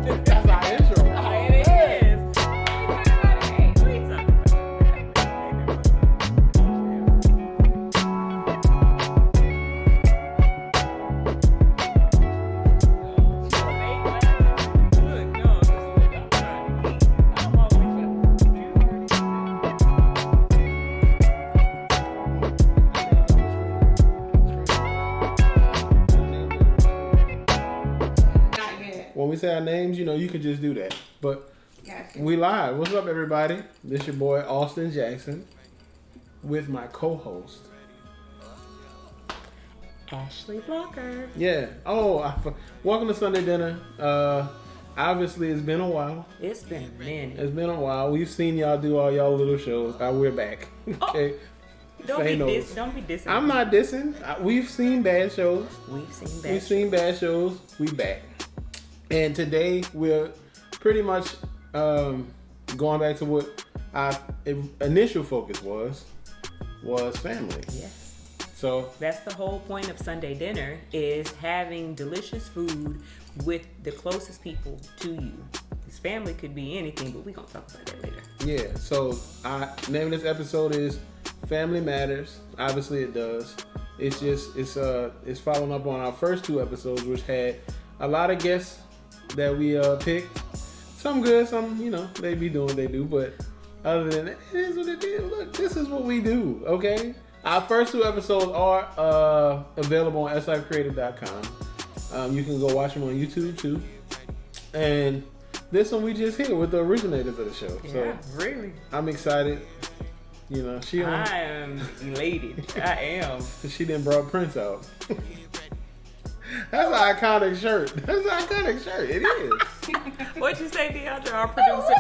That's our intro. It is. Hey, what are you talking When we say our names, you know, you can just do that. But Gotcha. we live. What's up, everybody? This your boy, Austin Jackson, with my co-host. Ashley Blocker. Yeah. Oh, welcome to Sunday Dinner. Obviously, it's been a while. It's been a minute. It's been a while. We've seen y'all do all y'all little shows. We're back. Okay. Don't be dissing. I'm not dissing. We've seen bad shows. We've We've seen bad shows. We back. And today we're pretty much going back to what our initial focus was family. Yes. So That's the whole point of Sunday dinner, is having delicious food with the closest people to you. His family could be anything, but we're going to talk about that later. yeah, so our name of this episode is Family Matters. Obviously it does. It's following up on our first two episodes, which had a lot of guests that we picked. Some good, some, you know, they be doing what they do, but other than that, it is what it is. Look, this is what we do, okay? Our first two episodes are available on SLifeCreative.com. You can go watch them on YouTube too. And this one we just hit with the originators of the show. Yeah, So really. I'm excited. You know, I am elated. I am. she didn't brought Prince out. That's an iconic shirt. That's an iconic shirt. It is. What'd you say, Diondra, our producer?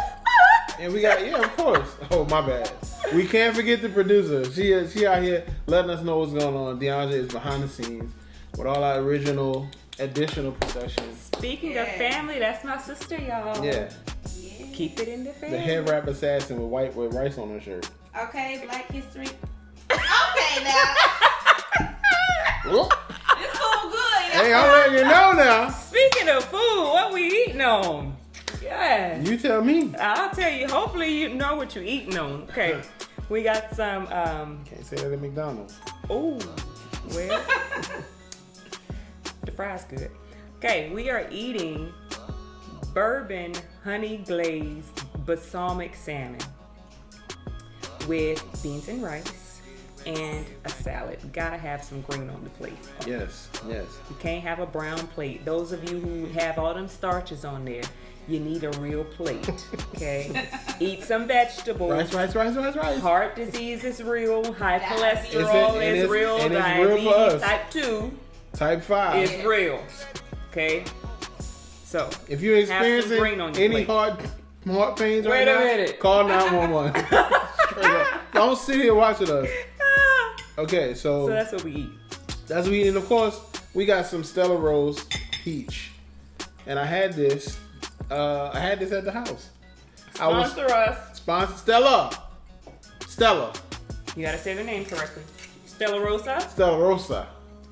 And we got, yeah, of course. Oh, my bad. We can't forget the producer. She out here letting us know what's going on. Diondra is behind the scenes with all our original, additional productions. Speaking of family, that's my sister, y'all. Yeah. Keep it in the family. The head wrap assassin with rice on her shirt. Okay, Black History. Okay, now. Whoop. It's so good. Hey, I'm letting you know now. Speaking of food, what we eating on? Yeah. You tell me. I'll tell you. Hopefully you know what you're eating on. Okay. We got some, Can't say that at McDonald's. oh, well, the fries good. Okay, we are eating bourbon honey glazed balsamic salmon with beans and rice and a salad. Gotta have some green on the plate. Yes, yes. You can't have a brown plate. Those of you who have all them starches on there, you need a real plate. Okay? Eat some vegetables. Rice. Heart disease is real. High Yeah. cholesterol is real. and it's real for us. Diabetes type 2 Type 5. is real. Okay? So, If you're have some green experiencing on your any plate. heart pains Wait right a now, minute. call 911. Straight up. Don't sit here watching us. Okay, So that's what we eat. that's what we eat. And of course, we got some Stella Rose peach. And I had this at the house. Sponsor us. Sponsor Stella You gotta say the name correctly. Stella Rosa. Rosa.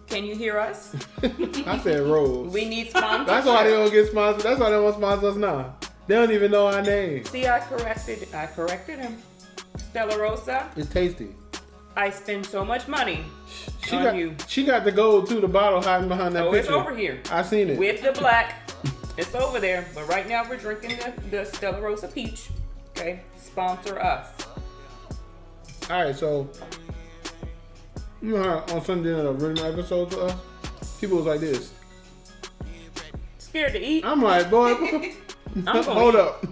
Can you hear us? I said Rose. We need sponsors. That's why they don't get sponsored. That's why they won't sponsor us now. They don't even know our name. See, I corrected him. Stella Rosa. It's tasty. I spend so much money on you. She got the gold too, the bottle hiding behind that Oh, picture. it's over here. I seen it. With the black. It's over there. But right now we're drinking the Stella Rosa peach. Okay? Sponsor us. Alright, so you know how on Sunday in the original episode to us, people was like this. Scared to eat? I'm like, boy, gonna hold eat. up.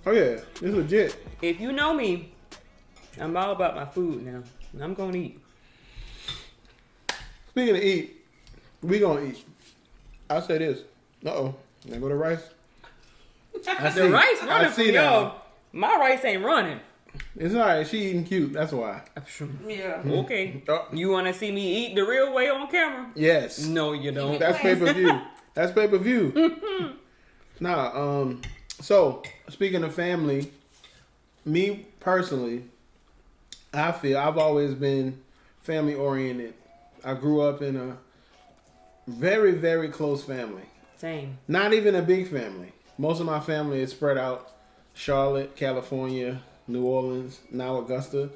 Oh yeah, this legit. If you know me, I'm all about my food now. I'm gonna eat. Speaking of eat, we gonna eat. I'll say this. Uh-oh. There go the rice. The rice running for yo. My rice ain't running. It's alright. She eating cute. That's why. Yeah. Okay. Oh. You want to see me eat the real way on camera? Yes. No, you don't. That's pay-per-view. That's pay-per-view. Nah, so speaking of family, me personally, I feel I've always been family oriented. I grew up in a very, very close family. Same. Not even a big family. Most of my family is spread out. Charlotte, California, New Orleans, now Augusta,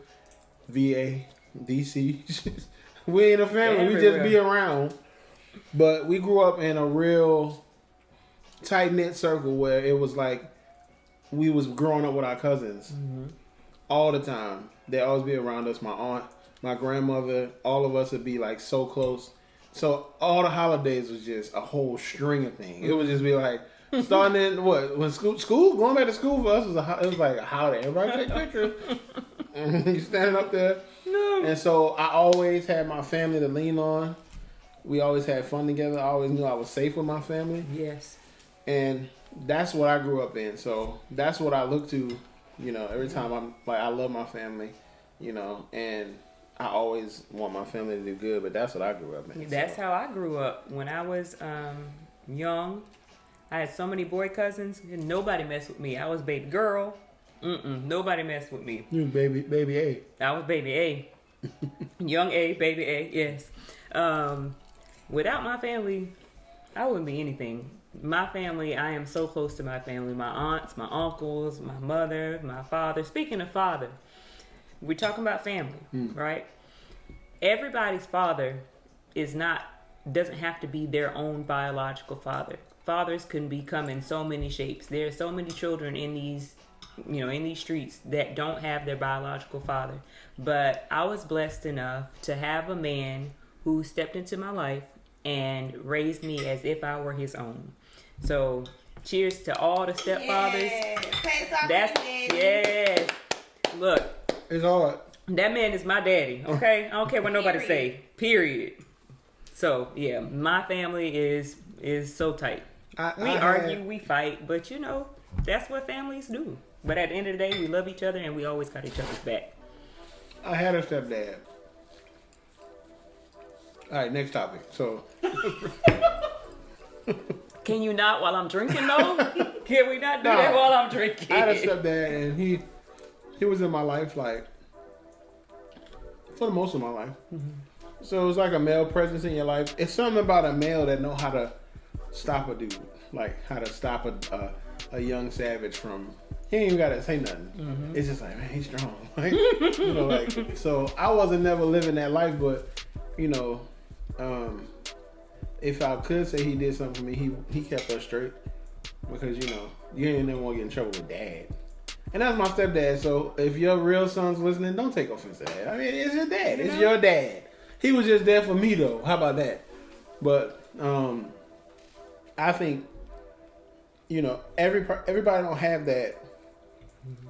VA, DC. We ain't a family. We just be around. But we grew up in a real tight-knit circle where it was like we was growing up with our cousins all the time. They'd always be around us. My aunt, my grandmother, all of us would be like so close. So all the holidays was just a whole string of things. It would just be like starting in when school going back to school for us it was like a holiday. Everybody take pictures. And you standing up there. No. And so I always had my family to lean on. We always had fun together. I always knew I was safe with my family. Yes. And that's what I grew up in. So that's what I look to, every time I'm like, I love my family, and I always want my family to do good, but that's what I grew up in. That's how I grew up. When I was young, I had so many boy cousins, and nobody messed with me. I was baby girl. Nobody messed with me. You was baby A. I was baby A. Young A, baby A, yes. Without my family, I wouldn't be anything. My family, I am so close to my family. My aunts, my uncles, my mother, my father. Speaking of father, we're talking about family, right? Everybody's father doesn't have to be their own biological father. Fathers can become in so many shapes. There are so many children in these streets that don't have their biological father. But I was blessed enough to have a man who stepped into my life and raised me as if I were his own. So, cheers to all the stepfathers. Yes. Look, it's hard. That man is my daddy. Okay, I don't care what nobody say. Period. So yeah, my family is so tight. We argue, we fight, but that's what families do. But at the end of the day, we love each other and we always got each other's back. I had a stepdad. All right, next topic. So. Can you not while I'm drinking though? Can we not do that while I'm drinking? I had a stepdad and he was in my life like for the most of my life. So it was like a male presence in your life. It's something about a male that know how to stop a dude, like how to stop a young savage from. He ain't even gotta say nothing. It's just like, man, he's strong. Like, so I wasn't never living that life, but if I could say he did something for me, he kept us straight because you ain't never want to get in trouble with dad. And that's my stepdad. So if your real son's listening, don't take offense to that. I mean, it's your dad. It's your dad. He was just there for me though. How about that? But I think everybody don't have that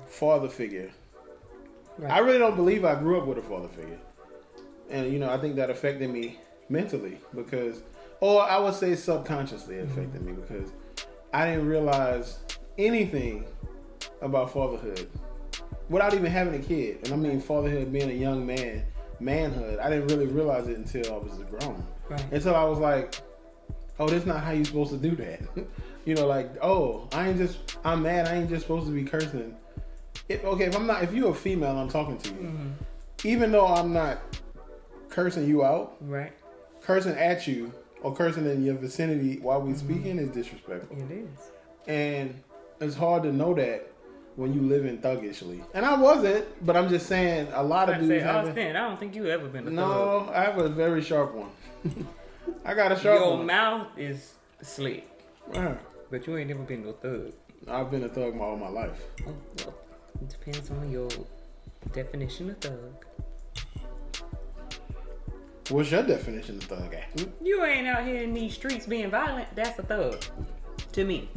father figure. Right. I really don't believe I grew up with a father figure, and I think that affected me mentally or I would say subconsciously affected me because I didn't realize anything about fatherhood without even having a kid. And I mean fatherhood being a young man, manhood. I didn't really realize it until I was grown. Right. Until I was like, oh, that's not how you're supposed to do that. I'm mad. I ain't just supposed to be cursing. If you're a female, I'm talking to you. Even though I'm not cursing you out, right? Cursing at you or cursing in your vicinity while we speaking is disrespectful. It is. And it's hard to know that when you live in thuggishly. And I wasn't, but I'm just saying a lot of dudes I don't think you ever been a thug. No, I have a very sharp one. I got a sharp one. Your mouth is slick. Right. But you ain't never been no thug. I've been a thug all my life. Oh, well, it depends on your definition of thug. What's your definition of thug at? You ain't out here in these streets being violent. That's a thug. To me.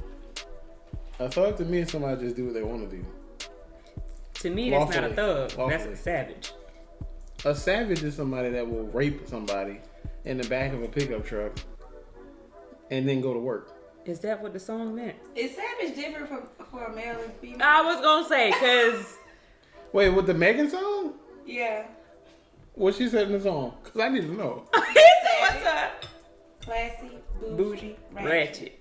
A thug to me is somebody just do what they want to do. To me, that's not a thug. That's a savage. A savage is somebody that will rape somebody in the back of a pickup truck and then go to work. Is that what the song meant? Is savage different for a male and female? I was going to say, because... Wait, with the Megan song? Yeah. What she said in the song? Because I need to know. What's up? Classy, bougie, ratchet.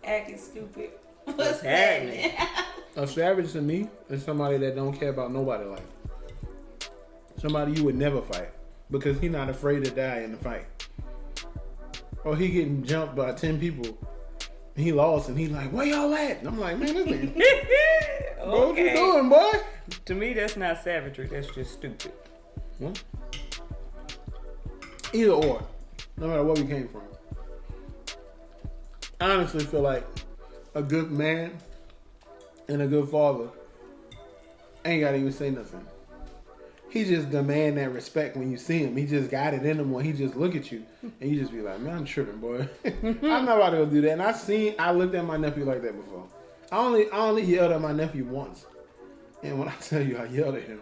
Acting stupid. What's happening? A savage to me is somebody that don't care about nobody life. Somebody you would never fight because he's not afraid to die in the fight. or he getting jumped by 10 people. And he lost, and he like, where y'all at? And I'm like, man, this nigga. Bro, what you doing, boy? To me, that's not savagery. That's just stupid. What? Either or, no matter where we came from. I honestly feel like a good man and a good father ain't gotta even say nothing. He just demand that respect when you see him. He just got it in him when he just look at you and you just be like, man, I'm tripping, boy. I'm not about to go do that. And I looked at my nephew like that before. I only yelled at my nephew once. And when I tell you I yelled at him,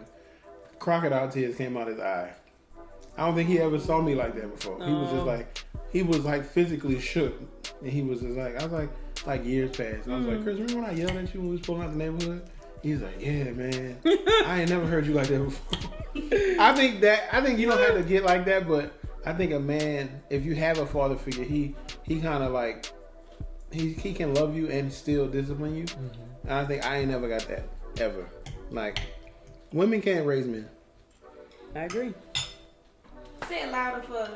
crocodile tears came out his eye. I don't think he ever saw me like that before. He was just like, he was like physically shook. And he was just like, I was like years passed. And I was like, Chris, remember when I yelled at you when we was pulling out the neighborhood? He's like, yeah, man. I ain't never heard you like that before. I think you don't have to get like that, but I think a man, if you have a father figure, he kind of like, he can love you and still discipline you. Mm-hmm. And I think I ain't never got that, ever. Like, women can't raise men. I agree. Say it louder for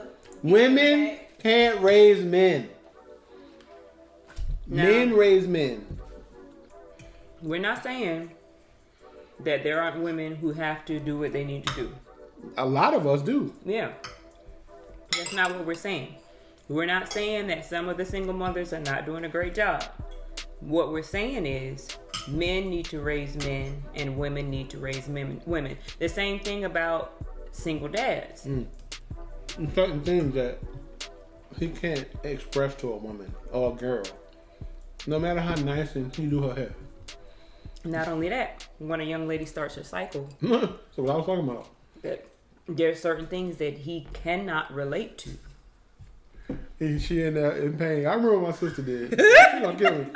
women can't raise men. No. Men raise men. We're not saying that there aren't women who have to do what they need to do. A lot of us do. Yeah. That's not what we're saying. We're not saying that some of the single mothers are not doing a great job. What we're saying is men need to raise men and women need to raise women. The same thing about single dads. Certain things that he can't express to a woman or a girl, no matter how nice and he do her hair. Not only that, when a young lady starts her cycle, So what I was talking about. that there's certain things that he cannot relate to. She in there in pain. I remember what my sister did. She gonna kill me. And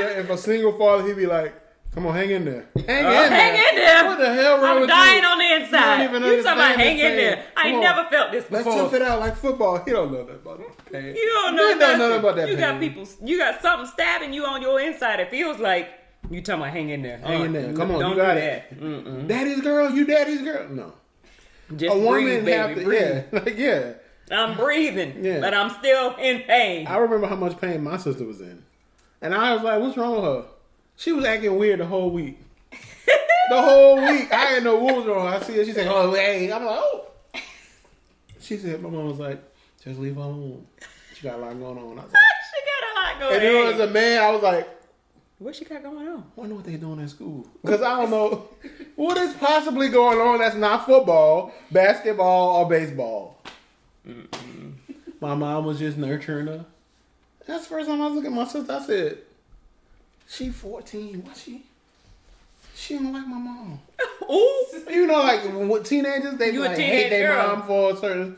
yeah, if a single father, he'd be like, "Come on, hang in there, hang in there. What the hell wrong I'm with dying you? on the inside. You talking about hang in there? I ain't never felt this before. Let's tough it out like football. He don't know nothing about that pain. You don't know nothing about that you pain. You got something stabbing you on your inside. It feels like you talking about hang in there. Hang in there. Come on, don't you got do it. that. Daddy's girl, you daddy's girl. No. Just A woman breathe, baby, have to, breathe. yeah, like yeah. I'm breathing, Yeah. but I'm still in pain. I remember how much pain my sister was in. And I was like, what's wrong with her? She was acting weird the whole week. The whole week. I didn't know what was wrong. I see her. She said, oh, hey. I'm like, oh. She said, my mom was like, just leave her alone. She got a lot going on. I was like, She got a lot going on. and then as a man, I was like, what she got going on? I wonder what they doing in school. Because I don't know what is possibly going on that's not football, basketball, or baseball. Mm-mm. My mom was just nurturing her. That's the first time I was looking at my sister. I said, she 14. Why she don't like my mom? Ooh. You know, like with teenagers, they You a like teenage hate their girl. mom for a certain.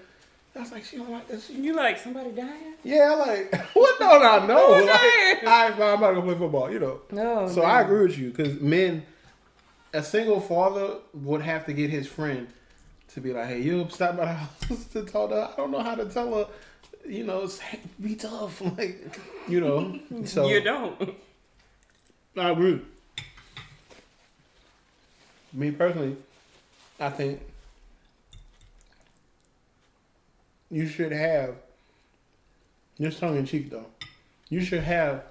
I was like, she don't like this. You like somebody dying? Yeah, like what don't I know? Who's Like, dying? all right, fine, I'm about to go play football. You know. No. So I agree with you because men, a single father would have to get his friend to be like, hey, you stop by the house to talk to her. I don't know how to tell her, you know, be tough. Like, you know. So You don't. I agree. Me personally, I think you should have, just tongue in cheek though, you should have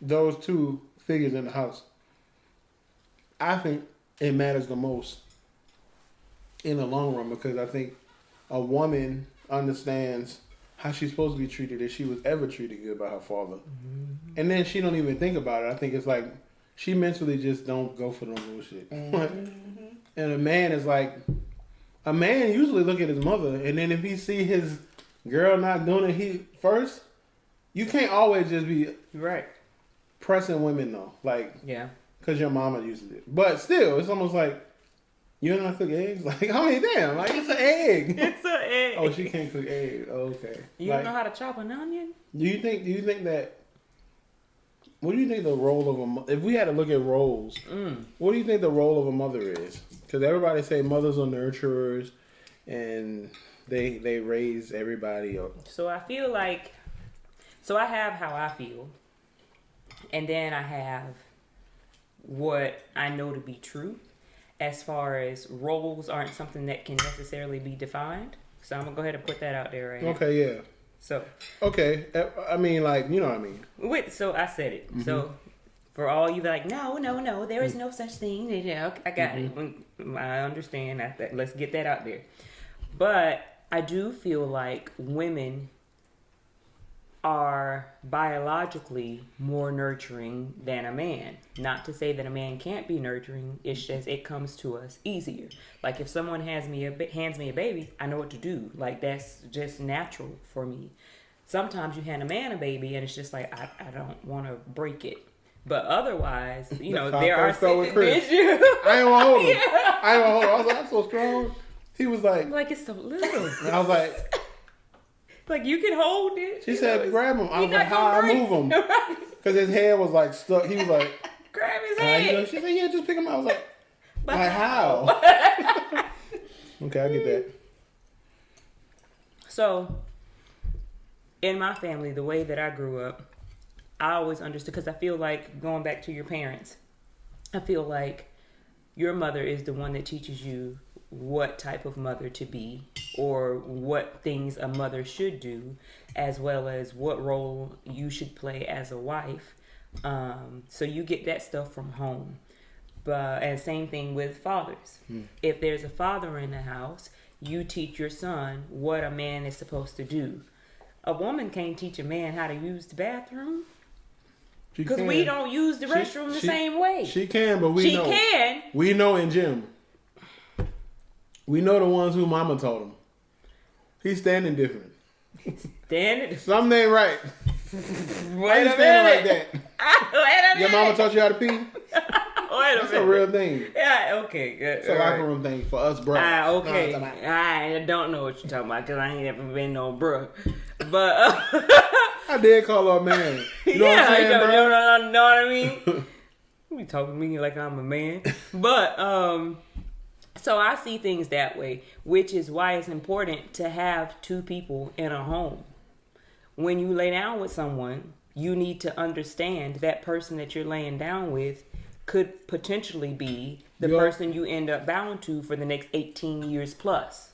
those two figures in the house. I think it matters the most in the long run because I think a woman understands how she's supposed to be treated if she was ever treated good by her father. Mm-hmm. And then she don't even think about it. I think it's like she mentally just don't go for no bullshit. Mm-hmm. And a man is like, a man usually look at his mother and then if he see his girl not doing it, you can't always just be Right. pressing women though. Like, Yeah. because your mama used it. But still, it's almost like, you don't know how to cook eggs? Like, I mean, damn, like, it's an egg. It's an egg. Oh, she can't cook eggs. Oh, okay. You like, don't know how to chop an onion? do you think that, what do you think the role of a mother, if we had to look at roles, what do you think the role of a mother is? Because everybody say mothers are nurturers and they raise everybody up. So I feel like, I have how I feel. And then I have what I know to be true. As far as roles aren't something that can necessarily be defined. So I'm going to go ahead and put that out there right now. Okay, yeah. So Okay, I mean, like, you know what I mean. So I said it. So for all you like, no, there is no such thing. Yeah, I got it. I understand. Let's get that out there. But I do feel like women are biologically more nurturing than a man. Not to say that a man can't be nurturing. It's just it comes to us easier. Like if someone hands me a baby, I know what to do. Like that's just natural for me. Sometimes you hand a man a baby and it's just like I don't want to break it. But otherwise, there are situations. I ain't want to hold him. I was like, I'm so strong. He was like it's so little. And I was like. Like you can hold it. She said, "Grab him." I was like, "How I move him?" Because his head was like stuck. He was like, "Grab his head." She said, "Yeah, just pick him up." I was like, how?" Okay, I get that. So, in my family, the way that I grew up, I always understood because I feel like going back to your parents, I feel like your mother is the one that teaches you what type of mother to be or what things a mother should do, as well as what role you should play as a wife. So you get that stuff from home. And same thing with fathers. If there's a father in the house, you teach your son what a man is supposed to do. A woman can't teach a man how to use the bathroom because we don't use the restroom the same way. She can, but we know. She can. We know in gym. We know the ones who mama told him. He's standing different. Something ain't right. Wait a minute. Like that? Your mama taught you how to pee? That's a real thing. Yeah, okay, good. It's a locker room thing for us, bro. Okay. I don't know what you're talking about because I ain't ever been no bro. But I did call her a man. You know what I'm saying, bro? Know what I mean? You talking to me like I'm a man. But so I see things that way, which is why it's important to have two people in a home. When you lay down with someone, you need to understand that person that you're laying down with could potentially be the person you end up bound to for the next 18 years plus.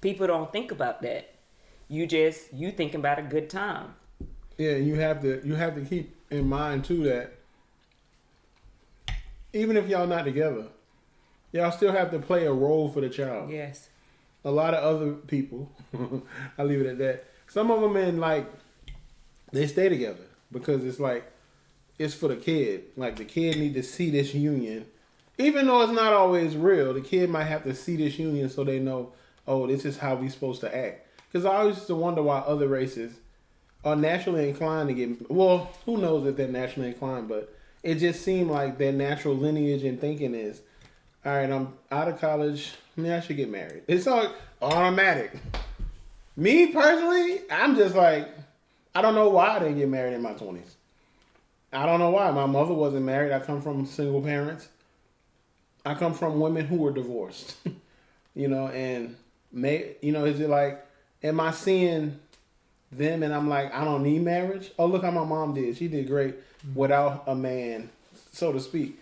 People don't think about that. You think about a good time. Yeah, and you have to keep in mind too that even if y'all not together, y'all still have to play a role for the child. Yes. A lot of other people, I'll leave it at that. Some of them they stay together because it's like, it's for the kid. Like the kid need to see this union. Even though it's not always real, the kid might have to see this union so they know, oh, this is how we supposed to act. Because I always used to wonder why other races are naturally inclined to get, well, who knows if they're naturally inclined, but it just seemed like their natural lineage and thinking is, all right, I'm out of college, I should get married. It's all automatic. Me personally, I'm just like, I don't know why I didn't get married in my 20s. I don't know why. My mother wasn't married. I come from single parents. I come from women who were divorced. And is it like, am I seeing them and I'm like, I don't need marriage? Oh, look how my mom did. She did great without a man, so to speak.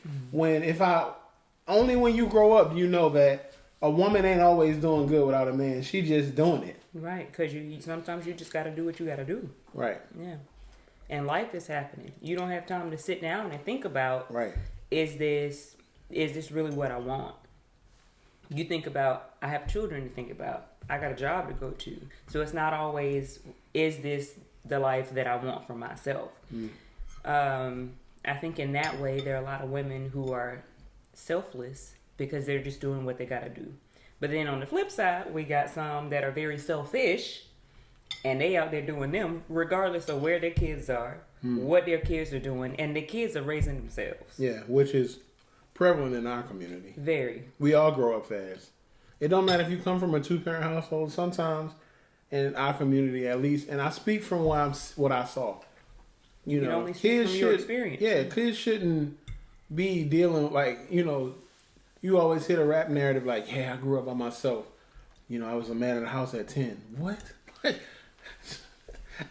Only when you grow up, you know that a woman ain't always doing good without a man. She just doing it. Right, because sometimes you just got to do what you got to do. Right. Yeah. And life is happening. You don't have time to sit down and think about, right, is this really what I want? You think about, I have children to think about. I got a job to go to. So it's not always, is this the life that I want for myself? I think in that way, there are a lot of women who are selfless because they're just doing what they got to do. But then on the flip side, we got some that are very selfish and they out there doing them regardless of where their kids are, what their kids are doing, and the kids are raising themselves. Yeah, which is prevalent in our community. Very. We all grow up fast. It don't matter if you come from a two-parent household. Sometimes in our community, at least, and I speak from what I saw. You only speak from your experience. Yeah, kids shouldn't be dealing you always hear the rap narrative like, yeah, I grew up by myself. I was a man in the house at 10. What?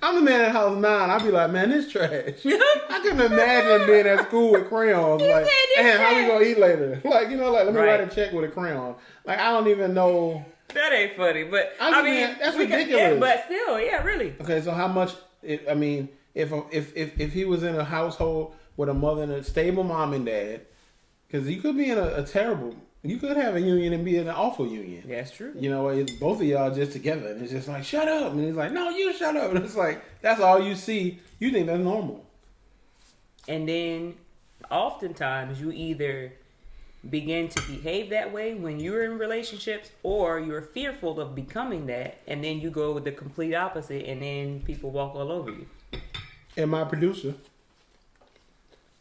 I'm the man in the house 9. I'd be like, man, this trash. I couldn't imagine being at school with crayons. Like, man, how we gonna eat later? Let me write a check with a crayon. Like, I don't even know That ain't funny, but I mean that's ridiculous. Yeah, but still, yeah, really. Okay, so how much? I mean, if he was in a household with a mother and a stable mom and dad, because you could be in a terrible. You could have a union and be in an awful union. That's true. You know, both of y'all just together, and it's just like, shut up, and he's like, no, you shut up, and it's like that's all you see. You think that's normal, and then oftentimes you either begin to behave that way when you're in relationships, or you're fearful of becoming that, and then you go with the complete opposite, and then people walk all over you. And my producer,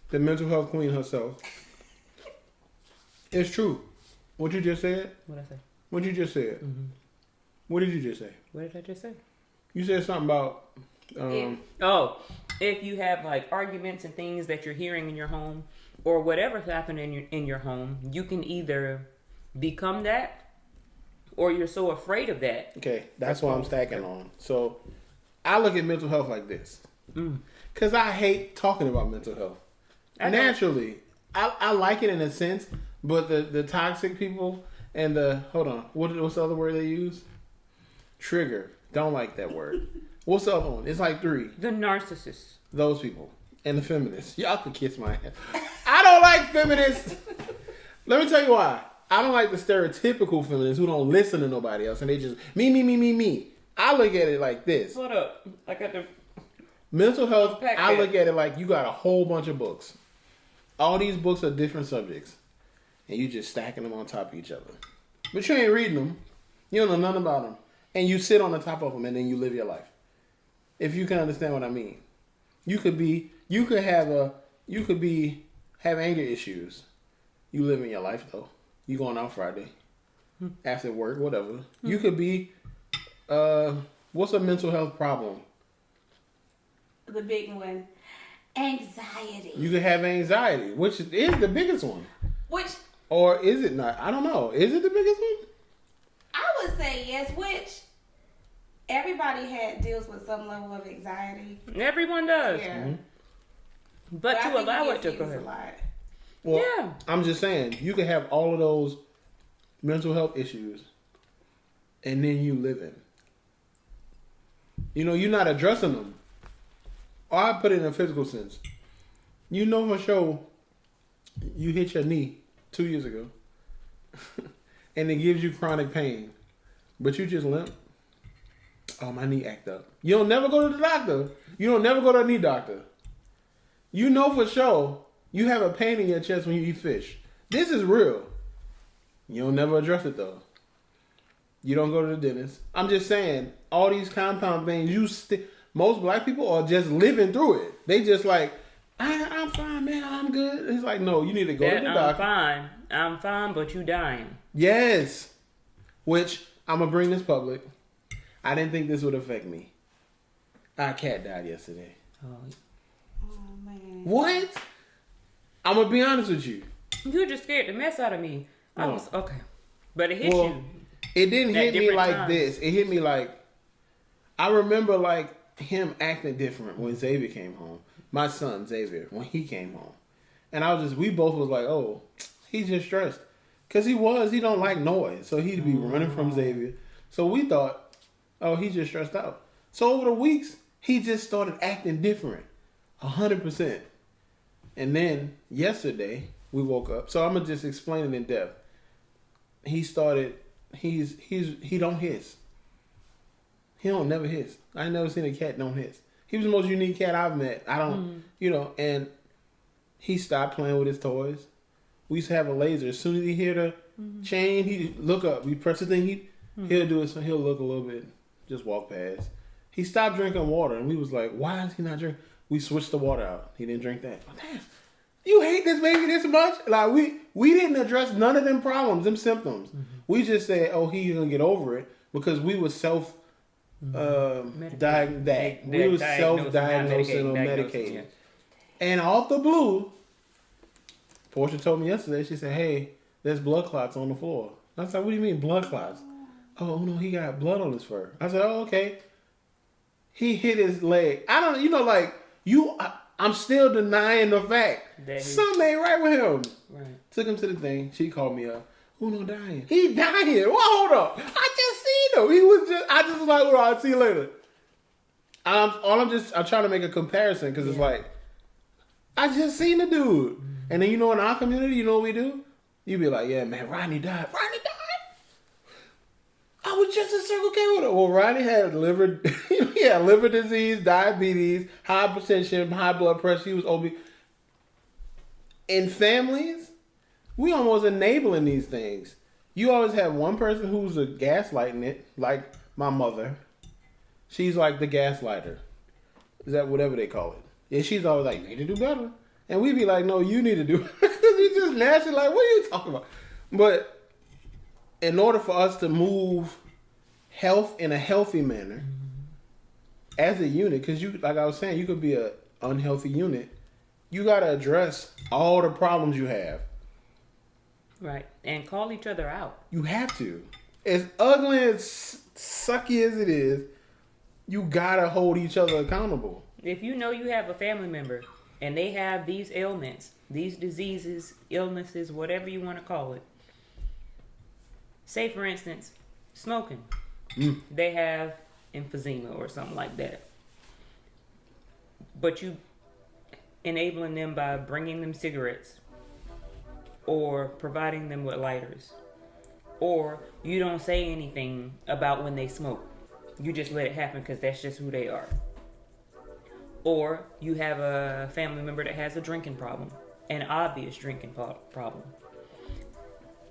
the mental health queen herself, it's true. What you just said? What I say? What you just said? Mm-hmm. What did you just say? What did I just say? You said something about. If you have like arguments and things that you're hearing in your home, or whatever's happening in your home, you can either become that, or you're so afraid of that. Okay, that's what I'm stacking on. So, I look at mental health like this, because I hate talking about mental health. Naturally, I like it in a sense, but the toxic people and what's the other word they use? Trigger. Don't like that word. What's the other one? It's like 3. The narcissists. Those people. And the feminists. Y'all can kiss my ass. I don't like feminists. Let me tell you why. I don't like the stereotypical feminists who don't listen to nobody else and they just me. I look at it like this. Hold up. I got the mental health. I look at it like you got a whole bunch of books. All these books are different subjects. And you just stacking them on top of each other. But you ain't reading them. You don't know nothing about them. And you sit on the top of them and then you live your life. If you can understand what I mean. You could have anger issues. You living your life though. You going out Friday. After work, whatever. You could be what's a mental health problem? The big one. Anxiety. You could have anxiety, which is the biggest one. Or is it not? I don't know. Is it the biggest one? I would say yes, which everybody deals with some level of anxiety. Everyone does. Yeah. Mm-hmm. But to allow it to go ahead. Well, yeah. I'm just saying, you can have all of those mental health issues and then you living. You know, you're not addressing them. Or I put it in a physical sense. You know for sure you hit your knee 2 years ago and it gives you chronic pain, but you just limp. Oh, my knee act up. You don't never go to the doctor. You don't never go to a knee doctor. You know for sure you have a pain in your chest when you eat fish. This is real. You don't never address it though. You don't go to the dentist. I'm just saying, all these compound things, most black people are just living through it. They just like, I'm fine, man. I'm good. It's like, no, you need to go to the doctor. I'm fine, but you dying. Yes. Which, I'm going to bring this public. I didn't think this would affect me. Our cat died yesterday. Oh, man. What? I'm going to be honest with you. You just scared the mess out of me. I was, okay. But it hit Well, you. It didn't hit me like times. this. It hit me like, I remember like him acting different when Xavier came home. My son, Xavier, when he came home. And we both was like, oh, he's just stressed. Because he don't like noise. So he'd be running from Xavier. So we thought, oh, he's just stressed out. So over the weeks, he just started acting different. 100%. And then yesterday, we woke up. So I'm going to just explain it in depth. He started, he don't hiss. He don't never hiss. I ain't never seen a cat don't hiss. He was the most unique cat I've met. I don't, and he stopped playing with his toys. We used to have a laser. As soon as he hear the chain, he'd look up. We press the thing, he'll do it, so he'll look a little bit, just walk past. He stopped drinking water, and we was like, why is he not drinking? We switched the water out. He didn't drink that. Oh, damn. You hate this baby this much? Like, we didn't address none of them problems, them symptoms. We just said, oh, he's going to get over it, because we were self-diagnosing or medicating. Yeah. And off the blue, Portia told me yesterday, she said, hey, there's blood clots on the floor. I said, what do you mean blood clots? Oh, no, he got blood on his fur. I said, oh, okay. He hit his leg. I'm still denying the fact that something ain't right with him. Right. Took him to the thing. She called me up. Uno dying. He dying. Well, hold up. I know, he was just. I just was like, well, I'll see you later. I'm trying to make a comparison because it's like, I just seen the dude, and then in our community, you know what we do? You be like, yeah, man, Rodney died. Rodney died. I was just in Circle K with him. Well, Rodney had liver disease, diabetes, hypertension, high blood pressure. He was obese. In families, we almost enabling these things. You always have one person who's gaslighting it, like my mother. She's like the gaslighter. Is that whatever they call it? And she's always like, you need to do better. And we be like, no, you need to do better. Because we just naturally like, what are you talking about? But in order for us to move health in a healthy manner as a unit, because you, like I was saying, you could be an unhealthy unit. You got to address all the problems you have. Right. And call each other out. You have to. As ugly and sucky as it is, you got to hold each other accountable. If you know you have a family member and they have these ailments, these diseases, illnesses, whatever you want to call it. Say, for instance, smoking. They have emphysema or something like that. But you enabling them by bringing them cigarettes or providing them with lighters. Or you don't say anything about when they smoke. You just let it happen because that's just who they are. Or you have a family member that has a drinking problem, an obvious drinking problem.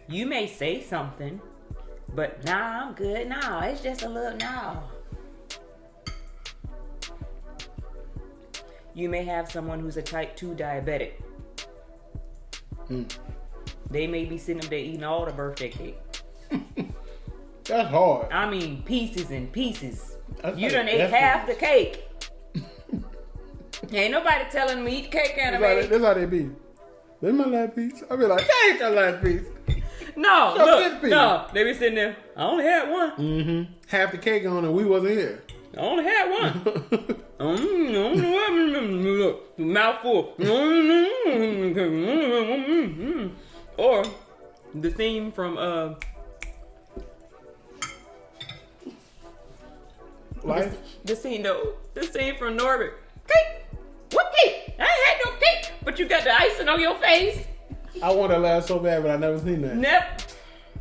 You may say something, but nah, I'm good. Nah, it's just a little nah. You may have someone who's a type 2 diabetic. They may be sitting up there eating all the birthday cake. That's hard. I mean, pieces and pieces. You That's done ate half the cake. Ain't nobody telling me eat cake anyway. That's how they be. That's my last piece. I be like, that ain't your last piece. No, Your look, fifth piece. no. They be sitting there. I only had one. Half the cake on and we wasn't here. I only had one. Look, mouthful. Or the theme from Life? the scene from Norbit. Cake. What cake? I ain't had no cake. But you got the icing on your face. I want to laugh so bad, but I never seen that. Nope.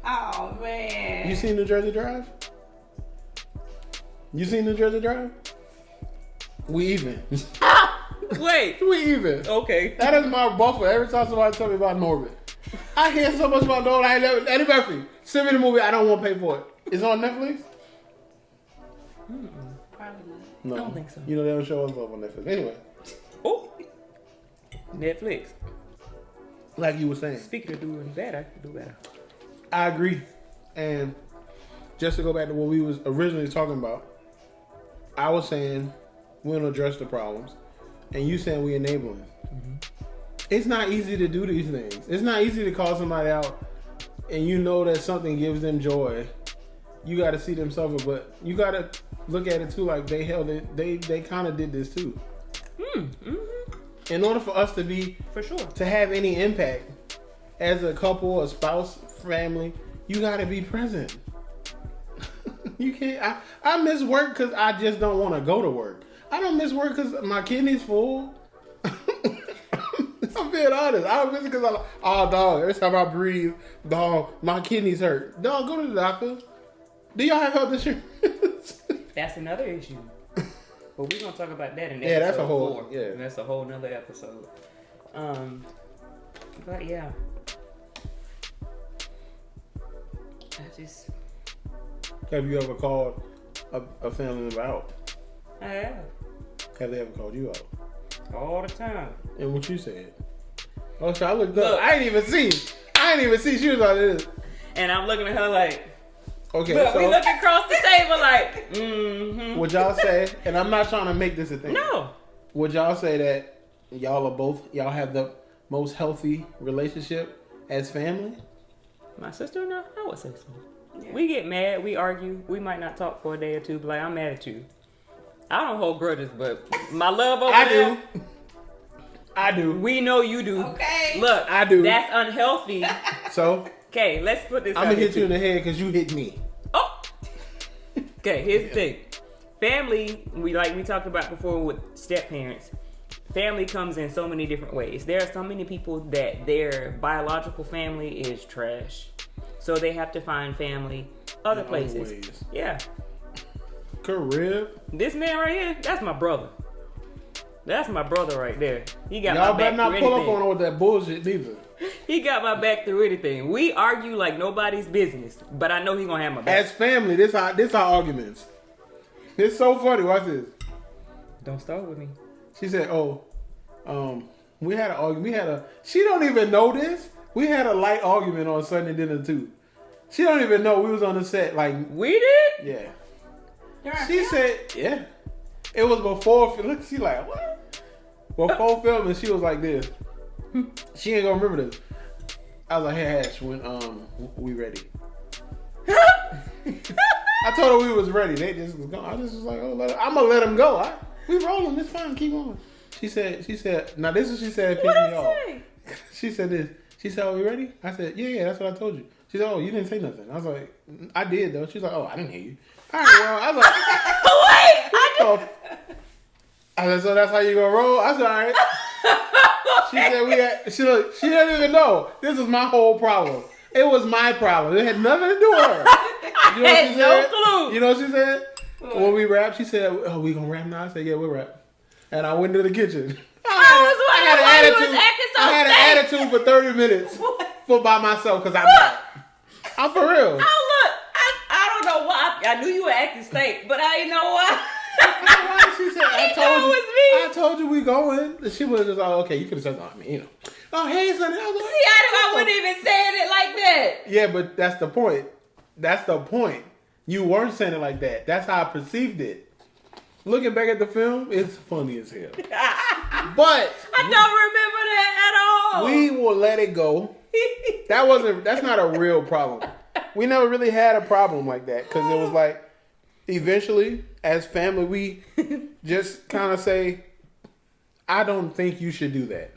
Oh man. You seen New Jersey Drive? You seen New Jersey Drive? We even. Wait. We even. Okay. That is my buffer. Every time somebody tell me about Norbit, I hear so much about Norbit. I ain't never. Eddie Murphy, send me the movie. I don't want to pay for it. It's on Netflix. Probably not. No, I don't think so. You know they don't show us love on Netflix. Anyway, Oh. Netflix. like you were saying, Speaking of doing better, do better. I agree. And just to go back to what we was originally talking about, I was saying we don't address the problems, and you saying we enable them. It's not easy to do these things. It's not easy to call somebody out, and you know that something gives them joy. You got to see them suffer, but you got to look at it too. Like they held it. They kind of did this too. In order for us to be, For sure. to have any impact as a couple, a spouse, family, you got to be present. You can't. I miss work because I just don't want to go to work. I don't miss work because my kidney's full. I'm being honest. I don't miss it because I'm like, oh dog, every time I breathe, dog, my kidneys hurt. Dog, go to the doctor. Do y'all have health insurance? That's another issue. But we're gonna talk about that in Yeah, that's a episode whole- 4. yeah. That's a whole nother episode. But yeah. I just Have you ever called a family member out? I have. Have they ever called you out? All the time. And what you said? Oh, so I looked up. Look. I ain't even see. She was like this. And I'm looking at her like, Okay, look, we so look across the table like, would y'all say, and I'm not trying to make this a thing. No. Would y'all say that y'all have the most healthy relationship as family? My sister and I would say so. Yeah. We get mad, we argue, we might not talk for a day or two, but like, I'm mad at you. I don't hold grudges, but my love over there, I do. we know you do. Okay. Look, I do. That's unhealthy. So Okay, let's put this I'm out gonna here hit you in too. the head because you hit me. Oh, Okay, here's the thing. Family, we talked about before with step parents. Family comes in so many different ways. There are so many people that their biological family is trash, so they have to find family other places. Ways. Yeah. Career. This man right here, that's my brother. That's my brother right there. He got Y'all my better back not through pull anything. up on him with that bullshit neither. He got my back through anything. We argue like nobody's business, but I know he gonna have my back. As family, this our arguments. It's so funny. Watch this. Don't start with me. She said, we had an argument. She don't even know this. We had a light argument on Sunday dinner too. She don't even know we was on the set. Like, We did? yeah. She said, yeah. It was before. Look, she like, what? Before filming, she was like this. She ain't gonna remember this. I was like, hey, Ash, when we ready. I told her we was ready. They just was going. I just was like, oh, I'm gonna let them go. We rolling. It's fine. Keep on. She said. Now this is what she said. Pissed me off. She said this. She said, "Are we ready?" I said, "Yeah. That's what I told you." She said, "Oh, you didn't say nothing." I was like, "I did though." She's like, "Oh, I didn't hear you." All right. Well, I was like, "Wait." I said, "So that's how you gonna roll?" I said, "All right." She said, She didn't even know. This was my whole problem. It was my problem. It had nothing to do with her. You know what she said? Clue. You know what she said? When we wrapped, she said, "Oh, we gonna wrap now?" I said, "Yeah, we'll wrap." And I went to the kitchen. I had an attitude for 30 minutes by myself because I'm mad. I'm for real. Oh, look. I don't know why. I knew you were acting stank, but I didn't know why. She said, I told you we going. She was just like, okay, you could have said something, Oh, hey, Sonny. I wouldn't even say it like that. Yeah, but that's the point. That's the point. You weren't saying it like that. That's how I perceived it. Looking back at the film, it's funny as hell. But I don't remember that at all. We will let it go. That's not a real problem. We never really had a problem like that because it was like eventually as family we just kind of say, I don't think you should do that.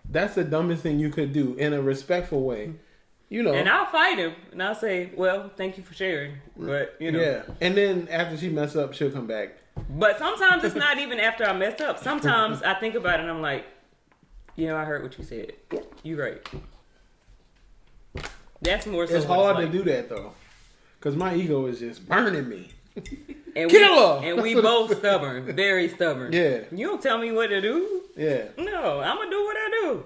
That's the dumbest thing you could do in a respectful way. And I'll fight him and I'll say, well, thank you for sharing. But Yeah. And then after she mess up, she'll come back. But sometimes it's not even after I messed up. Sometimes I think about it and I'm like, I heard what you said. You right. That's more so. It's hard to do that though. Because my ego is just burning me. And we both stubborn. Very stubborn. Yeah. You don't tell me what to do. Yeah. No, I'm going to do what I do.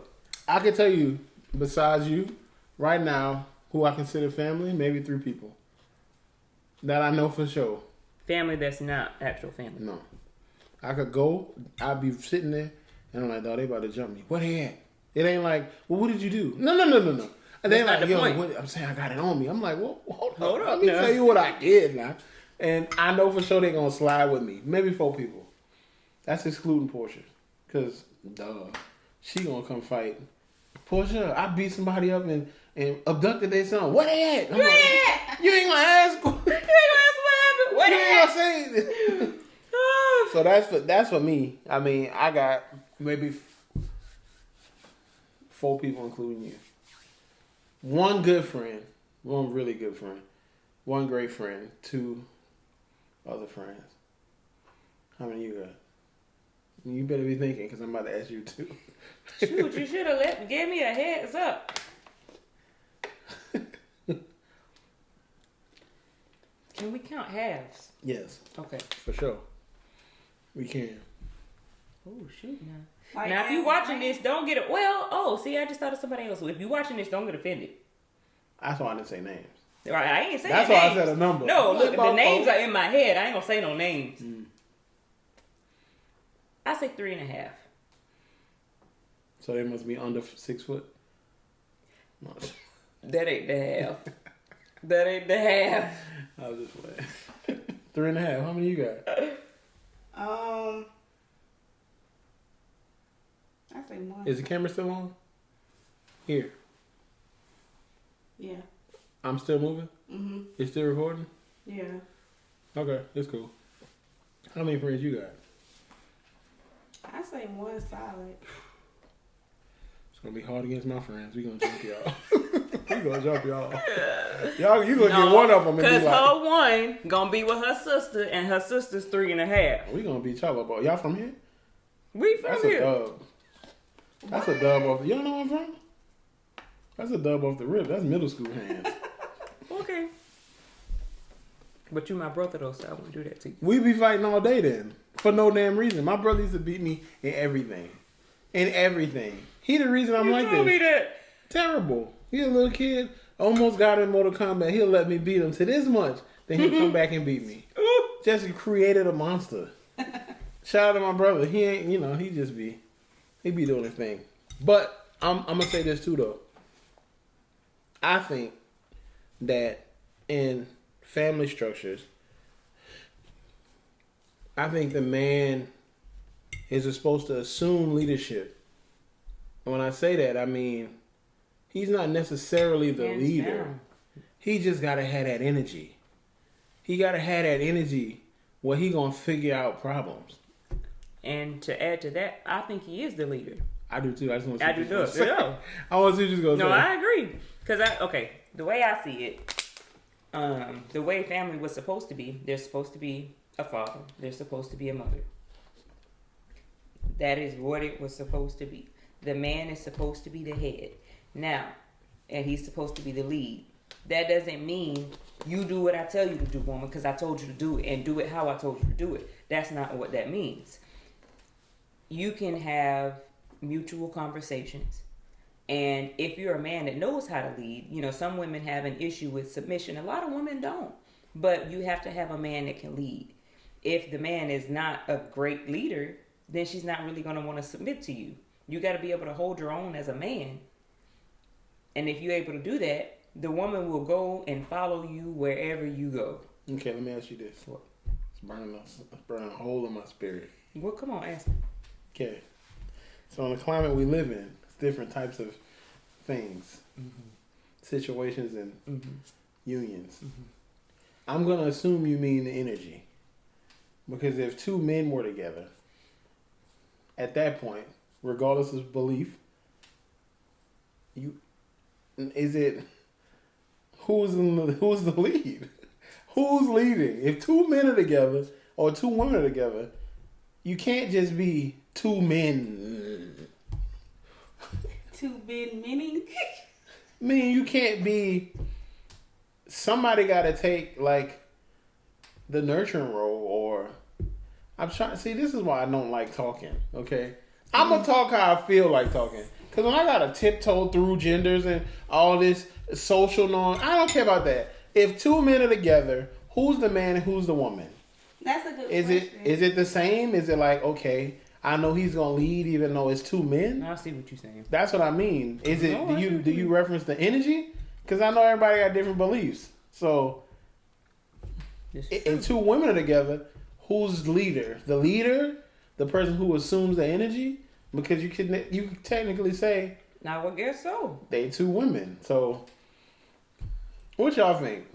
I can tell you, besides you, right now, who I consider family, maybe 3 people. That I know for sure. Family that's not actual family. No. I could go, I'd be sitting there, and I'm like, dog, they about to jump me. Where they at? It ain't like, well, what did you do? No. And they like, I'm saying I got it on me. I'm like, well, hold up. Let me tell you what I did now. And I know for sure they're going to slide with me. Maybe 4 people. That's excluding Portia. Because, she going to come fight. Portia, I beat somebody up and abducted their son. Where they at? I'm like, you ain't going to ask. You ain't going to ask what happened. Where they at? Say So that's for me. I mean, I got maybe 4 people, including you. 1 good friend, 1 really good friend, 1 great friend, 2 other friends. How many you got? You better be thinking because I'm about to ask you too. Shoot, you should have gave me a heads up. Can we count halves? Yes. Okay. For sure. We can. Oh, shoot now. Now, if you're watching this, don't get it. Well, see, I just thought of somebody else. If you're watching this, don't get offended. That's why I didn't say names. Right, I ain't saying names. That's why I said a number. No, look, the names are in my head. I ain't gonna say no names. I say 3.5. So they must be under 6 foot? No. That ain't the half. That ain't the half. I was just playing. 3.5. How many you got? I say 1. Is the camera still on? Here. Yeah. I'm still moving? Mm-hmm. It's still recording? Yeah. Okay, it's cool. How many friends you got? I say 1 solid. It's gonna be hard against my friends. We gonna jump y'all. We gonna jump y'all. You gonna get one of them and because be like, her one gonna be with her sister, and her sister's 3.5. we gonna beat y'all up. Y'all from here? We from That's here. a dub. That's a dub off. You don't know where I'm from? That's a dub off the rip. That's middle school hands. Okay. But you my brother though, so I won't do that to you. We be fighting all day then. For no damn reason. My brother used to beat me in everything. In everything. He the reason I'm like told this. me that. Terrible. He a little kid. Almost got in Mortal Kombat. He'll let me beat him to this much. Then he'll come back and beat me. Just created a monster. Shout out to my brother. He ain't, he just be doing his thing. But I'm going to say this too though. I think that in family structures, I think the man is supposed to assume leadership. And when I say that, I mean he's not necessarily the Hands leader. down. He just gotta have that energy. He gotta have that energy where he gonna figure out problems. And to add to that, I think he is the leader. I do too. I just want to I do too. Yeah. I want to see what you just gonna No, say. I agree. Because the way I see it, the way family was supposed to be, there's supposed to be a father. There's supposed to be a mother. That is what it was supposed to be. The man is supposed to be the head. Now, and he's supposed to be the lead. That doesn't mean you do what I tell you to do, woman, because I told you to do it and do it how I told you to do it. That's not what that means. You can have mutual conversations. And if you're a man that knows how to lead, some women have an issue with submission. A lot of women don't. But you have to have a man that can lead. If the man is not a great leader, then she's not really going to want to submit to you. You got to be able to hold your own as a man. And if you're able to do that, the woman will go and follow you wherever you go. Okay, let me ask you this. What? It's burning a hole in my spirit. Well, come on, ask me. Okay. So in the climate we live in, it's different types of things, situations, and unions. I'm going to assume you mean the energy. Because if two men were together, at that point, regardless of belief, who's the lead? Who's leading? If two men are together or two women are together, you can't just be two men. Two men meaning? You can't be. Somebody got to take like the nurturing role, or I'm trying to see. This is why I don't like talking. Okay, I'm gonna talk how I feel like talking. Because when I gotta tiptoe through genders and all this social norm, I don't care about that. If two men are together, who's the man and who's the woman? That's a good Is question. it the same? Is it like, okay, I know he's gonna lead even though it's two men? I see what you're saying. That's what I mean. Is it? No, Do you reference the energy? Because I know everybody got different beliefs. So, if two women are together, who's leader? The leader, the person who assumes the energy. Because you could technically say, I would guess so. they two women. So, what y'all think?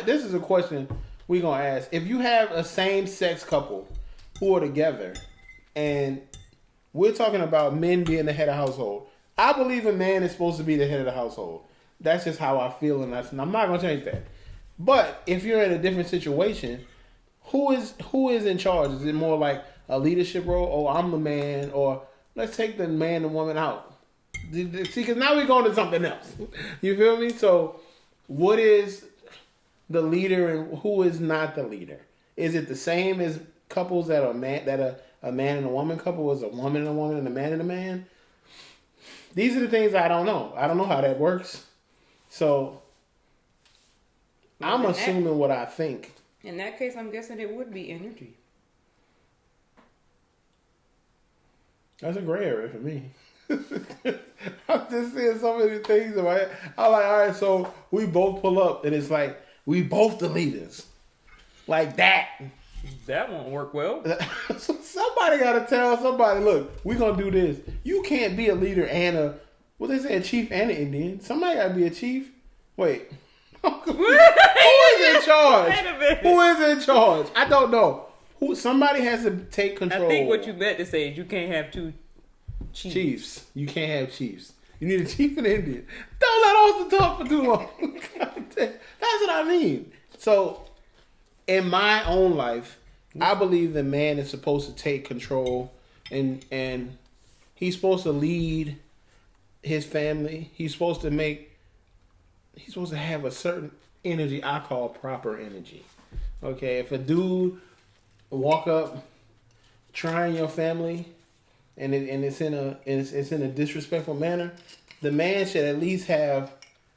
This is a question we gonna ask. If you have a same-sex couple who are together, and we're talking about men being the head of household, I believe a man is supposed to be the head of the household. That's just how I feel, and I'm not gonna change that. But if you're in a different situation, who is in charge? Is it more like a leadership role? Oh, I'm the man, or let's take the man and woman out. See, because now we're going to something else. You feel me? So, what is the leader and who is not the leader? Is it the same as couples that are a man and a woman couple? Is a woman and a woman and a man and a man? These are the things I don't know. I don't know how that works. So, I'm assuming what I think. In that case, I'm guessing it would be energy. That's a gray area for me. I'm just seeing so many things in my head. I'm like, all right, so we both pull up, and it's like, we both the leaders. Like that. That won't work well. So somebody got to tell somebody, look, we're going to do this. You can't be a leader and they say a chief and an Indian. Somebody got to be a chief. Wait. Who is in charge? Wait a minute. Who is in charge? I don't know. Somebody has to take control. I think what you meant to say is you can't have two chiefs. You can't have chiefs. You need a chief in India. Don't let Austin talk for too long. That's what I mean. So, in my own life, I believe the man is supposed to take control and he's supposed to lead his family. He's supposed to have a certain energy I call proper energy. Okay, if a dude walk up trying your family and it's in a disrespectful manner, the man should at least have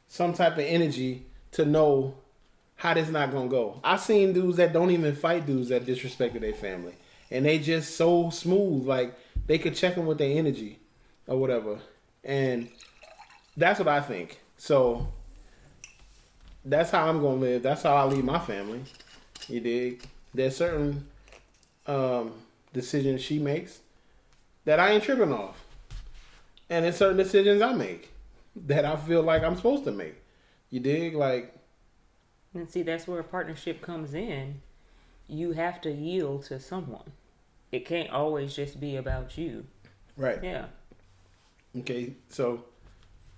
some type of energy to know how this not gonna go. I've seen dudes that don't even fight dudes that disrespected their family, and they just so smooth, like they could check them with their energy or whatever, and that's what I think. So that's how I'm gonna live. That's how I lead my family. You dig? There's certain decisions she makes that I ain't tripping off, and there's certain decisions I make that I feel like I'm supposed to make. You dig? Like. And see, that's where a partnership comes in. You have to yield to someone. It can't always just be about you. Right. Yeah. Okay, so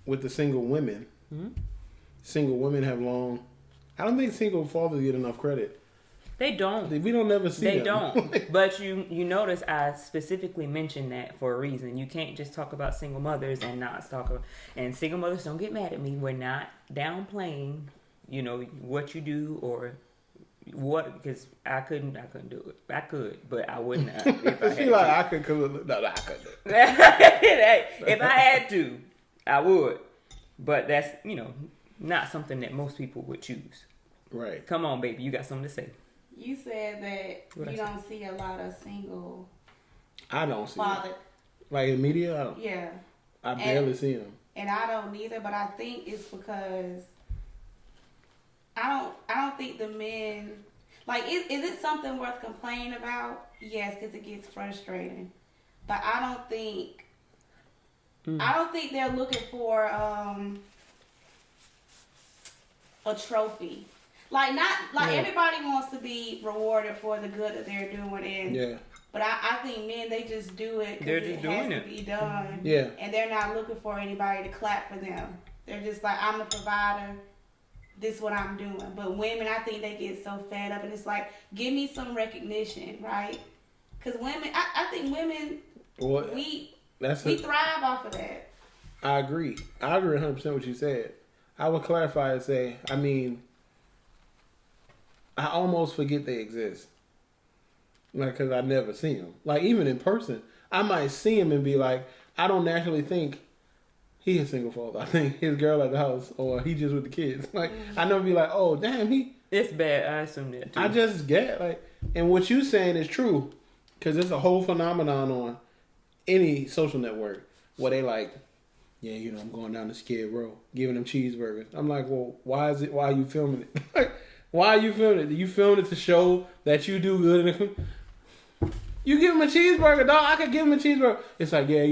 with the single women, single women have I don't think single fathers get enough credit. They don't. We don't never see They them. don't. But you notice I specifically mentioned that for a reason. You can't just talk about single mothers and not talk about... And single mothers, don't get mad at me. We're not downplaying, what you do or what, because I couldn't do it. I could, but I wouldn't if I had to. I could do it. If I had to, I would. But that's, not something that most people would choose. Right. Come on, baby. You got something to say. You said that you don't see a lot of single I don't see father. it. Like in media, I don't. Yeah. I barely see them. And I don't either, but I think it's because I don't think the men, like, is it something worth complaining about? Yes, because it gets frustrating. But I don't think they're looking for a trophy. Like, everybody wants to be rewarded for the good that they're doing. And But I think men, they just do it because it has to be done. Yeah. And they're not looking for anybody to clap for them. They're just like, I'm the provider. This is what I'm doing. But women, I think they get so fed up. And it's like, give me some recognition, right? Because women, I think women, we thrive off of that. I agree 100% what you said. I would clarify and say, I almost forget they exist. Like, because I never see them. Like, even in person, I might see him and be like, I don't naturally think he a single father. I think his girl at the house, or he just with the kids. Like, I never be like, oh, damn, It's bad. I assume that, too. I just get, and what you saying is true. Because it's a whole phenomenon on any social network where they like, yeah, I'm going down to Skid Row, giving them cheeseburgers. I'm like, well, why are you filming it? Like, why are you filming it? Do you film it to show that you do good? You give them a cheeseburger, dog. I could give them a cheeseburger. It's like, yeah,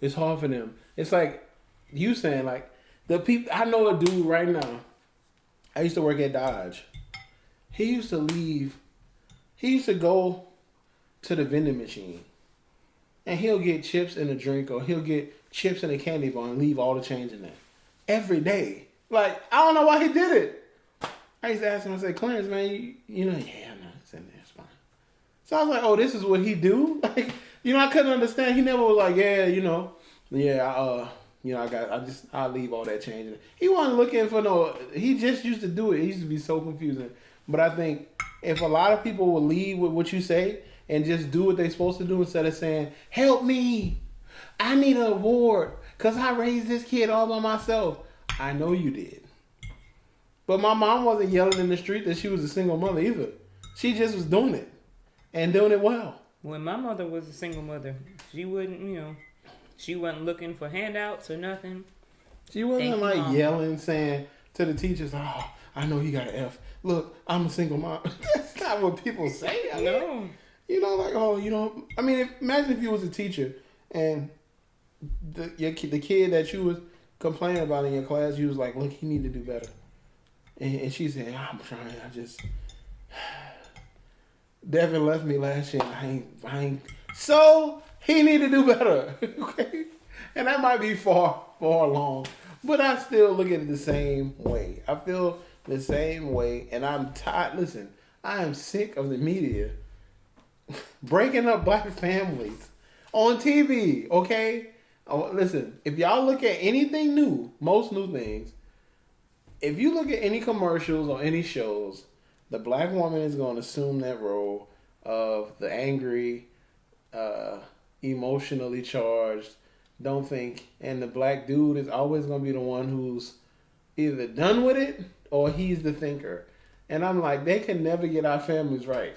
it's hard for them. It's like you saying, like, the people. I know a dude right now. I used to work at Dodge. He used to leave. He used to go to the vending machine, and he'll get chips and a drink, or he'll get chips and a candy bar, and leave all the change in there every day. Like, I don't know why he did it. I used to ask him, I said, Clarence, man, yeah, no, it's in there, it's fine. So I was like, oh, this is what he do? Like, I couldn't understand. He never was like, I'll leave all that change in there. He wasn't looking for he just used to do it. It used to be so confusing. But I think if a lot of people would lead with what you say and just do what they're supposed to do instead of saying, help me, I need an award because I raised this kid all by myself. I know you did. But my mom wasn't yelling in the street that she was a single mother either. She just was doing it and doing it well. When my mother was a single mother, she wouldn't, she wasn't looking for handouts or nothing. She wasn't yelling, saying to the teachers, oh, I know you got an F. Look, I'm a single mom. That's not what people say. No. Imagine if you was a teacher and the kid that you was complaining about in your class, you was like, look, he need to do better. And she said, I'm trying. I just Devin left me last year. I ain't. So he need to do better. Okay. And that might be far along, but I still look at it the same way. I feel the same way, and I'm tired. Listen, I am sick of the media breaking up black families on TV, okay? Oh, listen, if y'all look at anything new, most new things, if you look at any commercials or any shows, the black woman is going to assume that role of the angry, emotionally charged, don't think, and the black dude is always going to be the one who's either done with it or he's the thinker. And I'm like, they can never get our families right.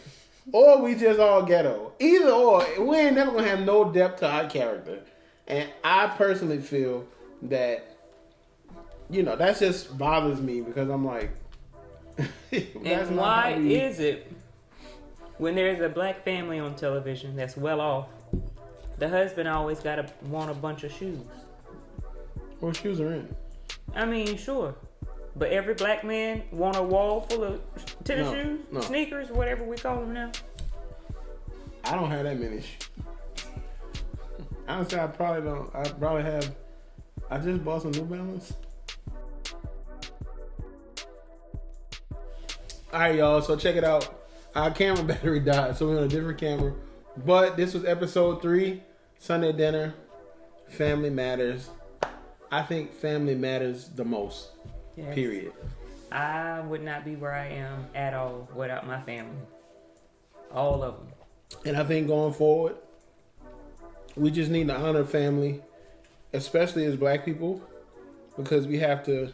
Or we just all ghetto. Either or, we ain't never going to have no depth to our character. And I personally feel that, that just bothers me because I'm like, and why is it when there's a black family on television that's well off, the husband always want a bunch of shoes? What shoes are in? I mean, sure. But every black man want a wall full of tennis shoes? No. Sneakers, whatever we call them now? I don't have that many shoes. Honestly, I probably don't. I just bought some New Balance. Alright, y'all, so check it out. Our camera battery died, so we're on a different camera. But this was episode 3, Sunday dinner, Family Matters. I think family matters the most, yes. Period. I would not be where I am at all without my family. All of them. And I think going forward, we just need to honor family, especially as black people, because we have to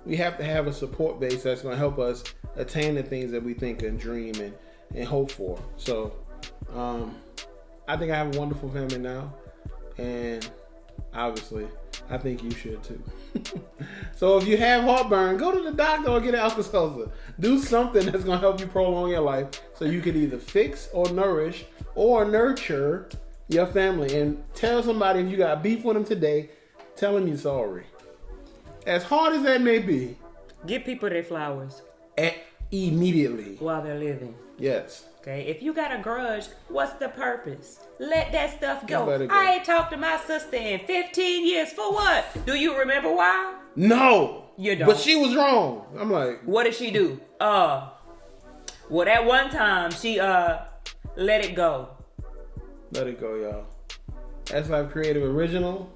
have a support base that's going to help us attain the things that we think and dream and hope for. So, I think I have a wonderful family now, and obviously, I think you should too. So if you have heartburn, go to the doctor or get an Alka-Seltzer. Do something that's going to help you prolong your life so you can either fix or nourish or nurture your family. And tell somebody if you got beef with them today, tell them you're sorry. As hard as that may be. Give people their flowers. Immediately. While they're living. Yes. Okay, if you got a grudge, what's the purpose? Let that stuff go. I ain't talked to my sister in 15 years. For what? Do you remember why? No. You don't. But she was wrong. I'm like, what did she do? Well, that one time she let it go. Let it go, y'all. SLife Creative Original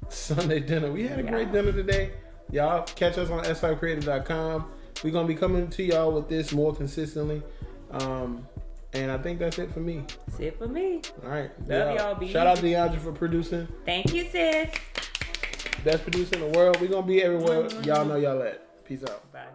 Sunday dinner. We had a great dinner today. Y'all catch us on SLifeCreative.com. We're going to be coming to y'all with this more consistently. And I think that's it for me. That's it for me. All right. Love y'all. Shout out to Diondra for producing. Thank you, sis. Best producer in the world. We're going to be everywhere. Y'all know y'all at. Peace out. Bye.